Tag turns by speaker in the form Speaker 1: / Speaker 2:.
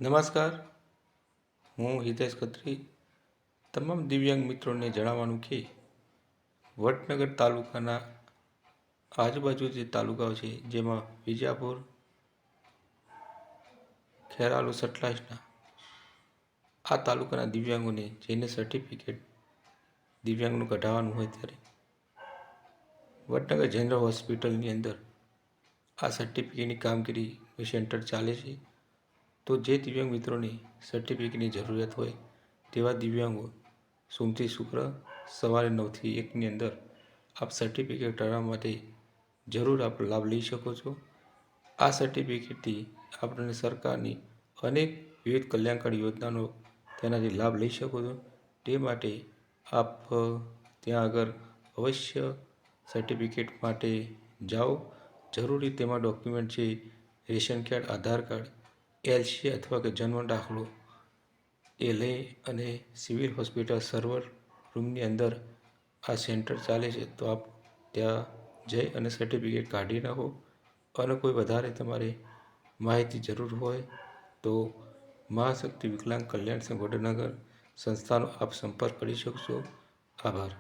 Speaker 1: નમસ્કાર, હું હિતેશ ખત્રી. તમામ દિવ્યાંગ મિત્રોને જણાવવાનું કે વડનગર તાલુકાના આજુબાજુ જે તાલુકાઓ છે જેમાં વિજાપુર, ખેરાલુ, સતલાજના આ તાલુકાના દિવ્યાંગોને જેને સર્ટિફિકેટ દિવ્યાંગનું કઢાવવાનું હોય ત્યારે વડનગર જનરલ હોસ્પિટલની અંદર આ સર્ટિફિકેટની કામગીરી સેન્ટર ચાલે છે. તો જે દિવ્યાંગ મિત્રોને સર્ટિફિકેટની જરૂરિયાત હોય તેવા દિવ્યાંગો સોમથી શુક્ર સવારે 9 થી 1ની અંદર આપ સર્ટિફિકેટ કઢાવવા માટે જરૂર આપ લાભ લઈ શકો છો. આ સર્ટિફિકેટથી આપણને સરકારની અનેક વિવિધ કલ્યાણકારી યોજનાનો તેનાથી લાભ લઈ શકો છો. તે માટે આપ ત્યાં આગળ અવશ્ય સર્ટિફિકેટ માટે જાઓ. જરૂરી તેમાં ડોક્યુમેન્ટ છે રેશન કાર્ડ, આધાર કાર્ડ, એલસી અથવા કે જન્મ દાખલો એ લઈ અને સિવિલ હોસ્પિટલ સર્વર રૂમની અંદર આ સેન્ટર ચાલે છે. તો આપ ત્યાં જઈ અને સર્ટિફિકેટ કાઢી નાખો. અને કોઈ વધારે તમારે માહિતી જરૂર હોય તો મહાશક્તિ વિકલાંગ કલ્યાણ સંઘ વડનગર સંસ્થાનો આપ સંપર્ક કરી શકશો. આભાર.